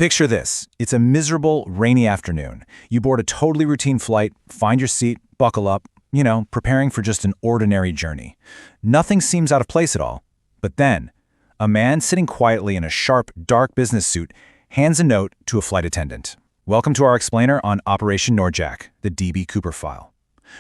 Picture this. It's a miserable, rainy afternoon. You board a totally routine flight, find your seat, buckle up, preparing for just an ordinary journey. Nothing seems out of place at all. But then, a man sitting quietly in a sharp, dark business suit hands a note to a flight attendant. Welcome to our explainer on Operation Nordjack, the D.B. Cooper file.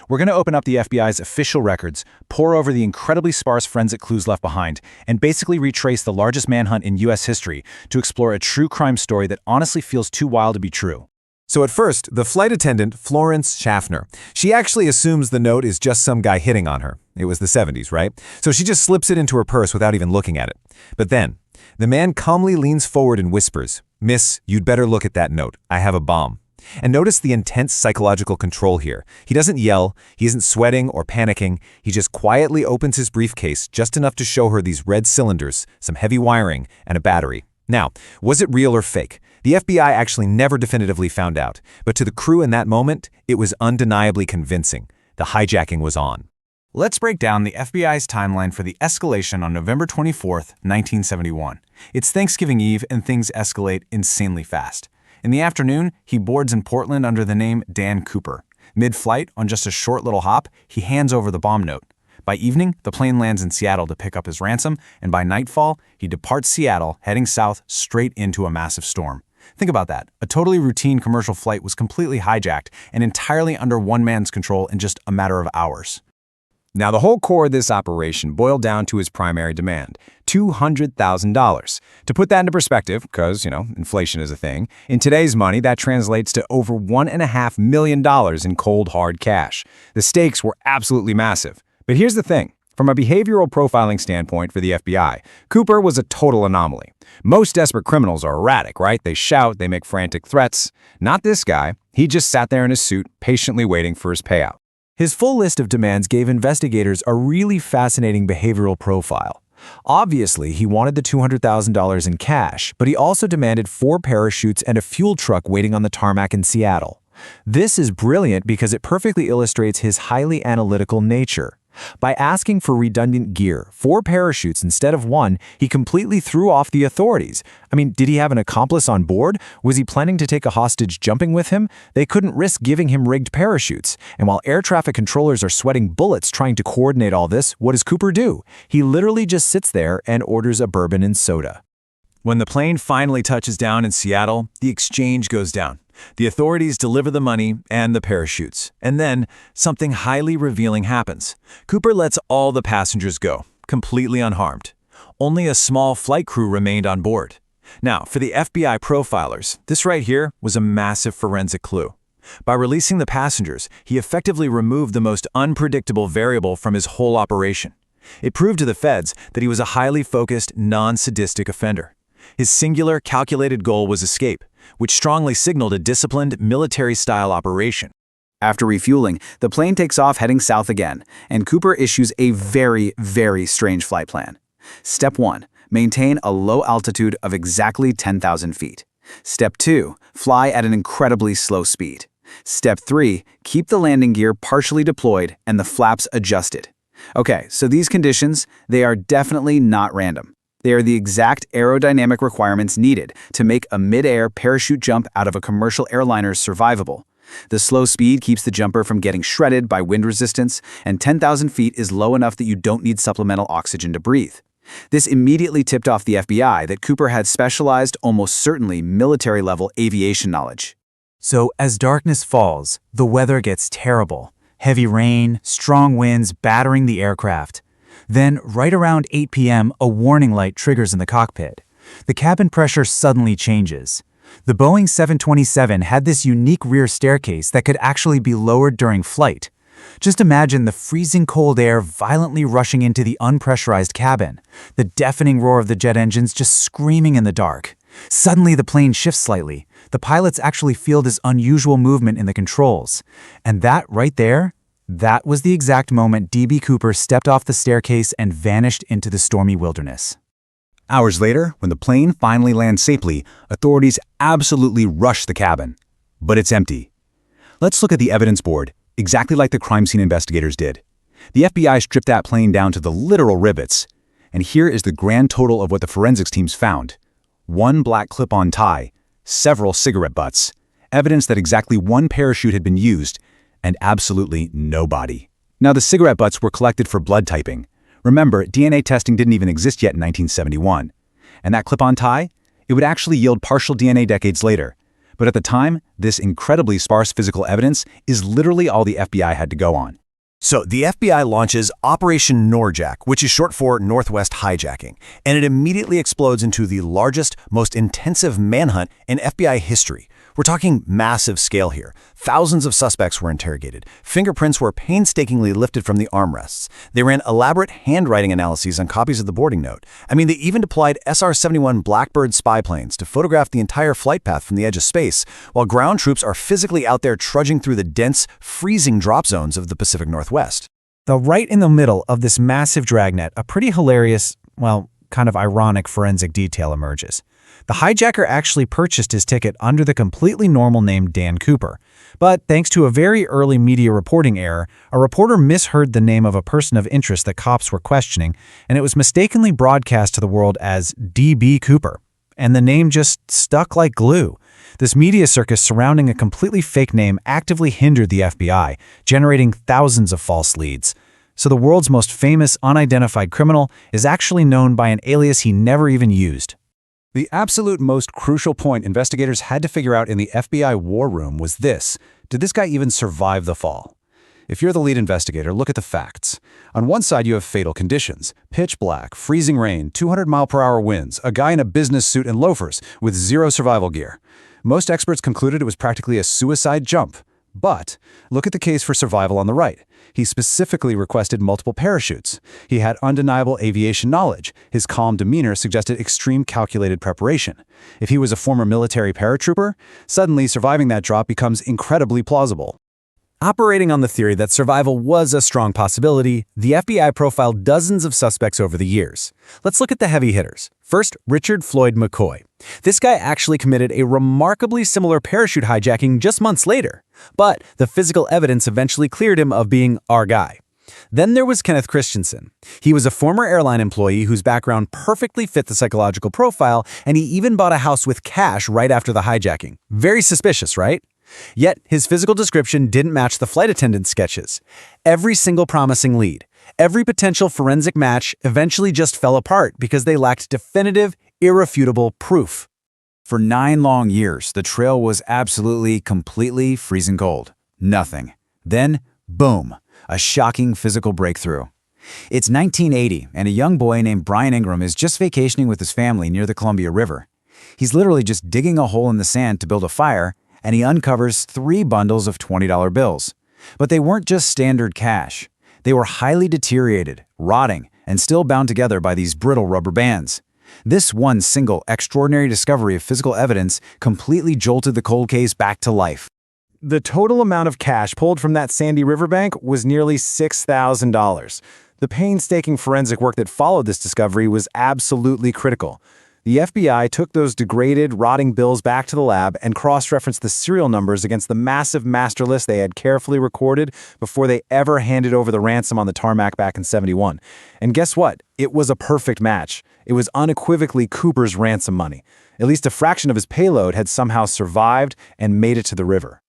We're going to open up the FBI's official records, pore over the incredibly sparse forensic clues left behind, and basically retrace the largest manhunt in U.S. history to explore a true crime story that honestly feels too wild to be true. So at first, the flight attendant, Florence Schaffner, she actually assumes the note is just some guy hitting on her. It was the 70s, right? So she just slips it into her purse without even looking at it. But then, the man calmly leans forward and whispers, "Miss, you'd better look at that note. I have a bomb." And notice the intense psychological control here. He doesn't yell, he isn't sweating or panicking, he just quietly opens his briefcase just enough to show her these red cylinders, some heavy wiring, and a battery. Now, was it real or fake? The FBI actually never definitively found out, but to the crew in that moment, it was undeniably convincing. The hijacking was on. Let's break down the FBI's timeline for the escalation on November 24th, 1971. It's Thanksgiving Eve and things escalate insanely fast. In the afternoon, he boards in Portland under the name Dan Cooper. Mid-flight, on just a short little hop, he hands over the bomb note. By evening, the plane lands in Seattle to pick up his ransom, and by nightfall, he departs Seattle, heading south straight into a massive storm. Think about that. A totally routine commercial flight was completely hijacked and entirely under one man's control in just a matter of hours. Now, the whole core of this operation boiled down to his primary demand, $200,000. To put that into perspective, because, inflation is a thing, in today's money, that translates to over $1.5 million in cold, hard cash. The stakes were absolutely massive. But here's the thing. From a behavioral profiling standpoint for the FBI, Cooper was a total anomaly. Most desperate criminals are erratic, right? They shout, they make frantic threats. Not this guy. He just sat there in his suit, patiently waiting for his payout. His full list of demands gave investigators a really fascinating behavioral profile. Obviously, he wanted the $200,000 in cash, but he also demanded 4 parachutes and a fuel truck waiting on the tarmac in Seattle. This is brilliant because it perfectly illustrates his highly analytical nature. By asking for redundant gear, 4 parachutes instead of 1, he completely threw off the authorities. Did he have an accomplice on board? Was he planning to take a hostage jumping with him? They couldn't risk giving him rigged parachutes. And while air traffic controllers are sweating bullets trying to coordinate all this, what does Cooper do? He literally just sits there and orders a bourbon and soda. When the plane finally touches down in Seattle, the exchange goes down. The authorities deliver the money and the parachutes. And then, something highly revealing happens. Cooper lets all the passengers go, completely unharmed. Only a small flight crew remained on board. Now, for the FBI profilers, this right here was a massive forensic clue. By releasing the passengers, he effectively removed the most unpredictable variable from his whole operation. It proved to the feds that he was a highly focused, non-sadistic offender. His singular, calculated goal was escape, which strongly signaled a disciplined, military-style operation. After refueling, the plane takes off heading south again, and Cooper issues a very, very strange flight plan. Step 1. Maintain a low altitude of exactly 10,000 feet. Step 2. Fly at an incredibly slow speed. Step 3. Keep the landing gear partially deployed and the flaps adjusted. Okay, so these conditions, they are definitely not random. They are the exact aerodynamic requirements needed to make a mid-air parachute jump out of a commercial airliner survivable. The slow speed keeps the jumper from getting shredded by wind resistance, and 10,000 feet is low enough that you don't need supplemental oxygen to breathe. This immediately tipped off the FBI that Cooper had specialized, almost certainly military-level aviation knowledge. So, as darkness falls, the weather gets terrible. Heavy rain, strong winds battering the aircraft. Then, right around 8 p.m., a warning light triggers in the cockpit. The cabin pressure suddenly changes. The Boeing 727 had this unique rear staircase that could actually be lowered during flight. Just imagine the freezing cold air violently rushing into the unpressurized cabin, the deafening roar of the jet engines just screaming in the dark. Suddenly, the plane shifts slightly. The pilots actually feel this unusual movement in the controls. And that right there, that was the exact moment D.B. Cooper stepped off the staircase and vanished into the stormy wilderness. Hours later, when the plane finally lands safely, authorities absolutely rush the cabin. But it's empty. Let's look at the evidence board, exactly like the crime scene investigators did. The FBI stripped that plane down to the literal rivets. And here is the grand total of what the forensics teams found. 1 black clip-on tie, several cigarette butts, evidence that exactly one parachute had been used, and absolutely no body. Now, the cigarette butts were collected for blood typing. Remember, DNA testing didn't even exist yet in 1971. And that clip-on tie? It would actually yield partial DNA decades later. But at the time, this incredibly sparse physical evidence is literally all the FBI had to go on. So the FBI launches Operation Norjack, which is short for Northwest Hijacking, and it immediately explodes into the largest, most intensive manhunt in FBI history. We're talking massive scale here. Thousands of suspects were interrogated. Fingerprints were painstakingly lifted from the armrests. They ran elaborate handwriting analyses on copies of the boarding note. I mean, they even deployed SR-71 Blackbird spy planes to photograph the entire flight path from the edge of space, while ground troops are physically out there trudging through the dense, freezing drop zones of the Pacific Northwest. Though right in the middle of this massive dragnet, a pretty hilarious, well, kind of ironic forensic detail emerges. The hijacker actually purchased his ticket under the completely normal name Dan Cooper. But thanks to a very early media reporting error, a reporter misheard the name of a person of interest that cops were questioning, and it was mistakenly broadcast to the world as D.B. Cooper. And the name just stuck like glue. This media circus surrounding a completely fake name actively hindered the FBI, generating thousands of false leads. So the world's most famous unidentified criminal is actually known by an alias he never even used. The absolute most crucial point investigators had to figure out in the FBI war room was this: did this guy even survive the fall? If you're the lead investigator, look at the facts. On one side, you have fatal conditions: pitch black, freezing rain, 200-mile-per-hour winds, a guy in a business suit and loafers with zero survival gear. Most experts concluded it was practically a suicide jump. But look at the case for survival on the right. He specifically requested multiple parachutes. He had undeniable aviation knowledge. His calm demeanor suggested extreme calculated preparation. If he was a former military paratrooper, suddenly surviving that drop becomes incredibly plausible. Operating on the theory that survival was a strong possibility, the FBI profiled dozens of suspects over the years. Let's look at the heavy hitters. First, Richard Floyd McCoy. This guy actually committed a remarkably similar parachute hijacking just months later, but the physical evidence eventually cleared him of being our guy. Then there was Kenneth Christensen. He was a former airline employee whose background perfectly fit the psychological profile, and he even bought a house with cash right after the hijacking. Very suspicious, right? Yet, his physical description didn't match the flight attendant's sketches. Every single promising lead, every potential forensic match eventually just fell apart because they lacked definitive, irrefutable proof. For 9 long years, the trail was absolutely, completely freezing cold. Nothing. Then, boom, a shocking physical breakthrough. It's 1980, and a young boy named Brian Ingram is just vacationing with his family near the Columbia River. He's literally just digging a hole in the sand to build a fire, and he uncovers 3 bundles of $20 bills. But they weren't just standard cash. They were highly deteriorated, rotting, and still bound together by these brittle rubber bands. This one single extraordinary discovery of physical evidence completely jolted the cold case back to life. The total amount of cash pulled from that sandy riverbank was nearly $6,000. The painstaking forensic work that followed this discovery was absolutely critical. The FBI took those degraded, rotting bills back to the lab and cross-referenced the serial numbers against the massive master list they had carefully recorded before they ever handed over the ransom on the tarmac back in '71. And guess what? It was a perfect match. It was unequivocally Cooper's ransom money. At least a fraction of his payload had somehow survived and made it to the river.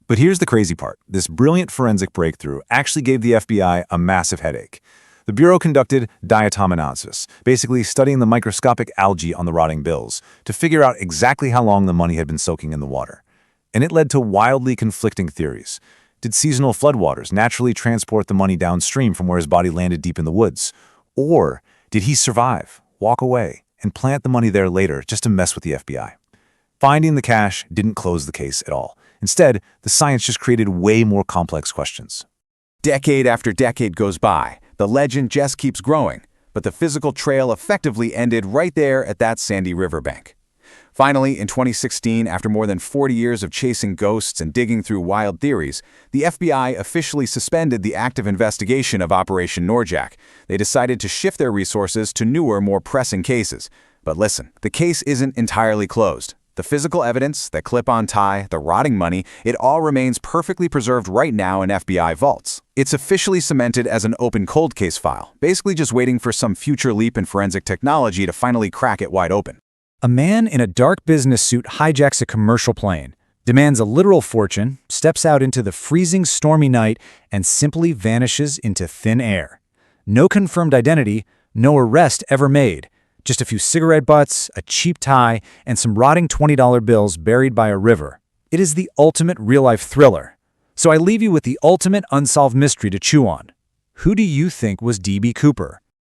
But here's the crazy part. This brilliant forensic breakthrough actually gave the FBI a massive headache. The Bureau conducted diatomoanalysis, basically studying the microscopic algae on the rotting bills, to figure out exactly how long the money had been soaking in the water. And it led to wildly conflicting theories. Did seasonal floodwaters naturally transport the money downstream from where his body landed deep in the woods? Or did he survive, walk away, and plant the money there later just to mess with the FBI? Finding the cash didn't close the case at all. Instead, the science just created way more complex questions. Decade after decade goes by. The legend just keeps growing, but the physical trail effectively ended right there at that sandy riverbank. Finally, in 2016, after more than 40 years of chasing ghosts and digging through wild theories, the FBI officially suspended the active investigation of Operation Norjack. They decided to shift their resources to newer, more pressing cases. But listen, the case isn't entirely closed. The physical evidence, the clip-on tie, the rotting money, it all remains perfectly preserved right now in FBI vaults. It's officially cemented as an open cold case file, basically just waiting for some future leap in forensic technology to finally crack it wide open. A man in a dark business suit hijacks a commercial plane, demands a literal fortune, steps out into the freezing stormy night, and simply vanishes into thin air. No confirmed identity, no arrest ever made. Just a few cigarette butts, a cheap tie, and some rotting $20 bills buried by a river. It is the ultimate real-life thriller. So I leave you with the ultimate unsolved mystery to chew on. Who do you think was D.B. Cooper?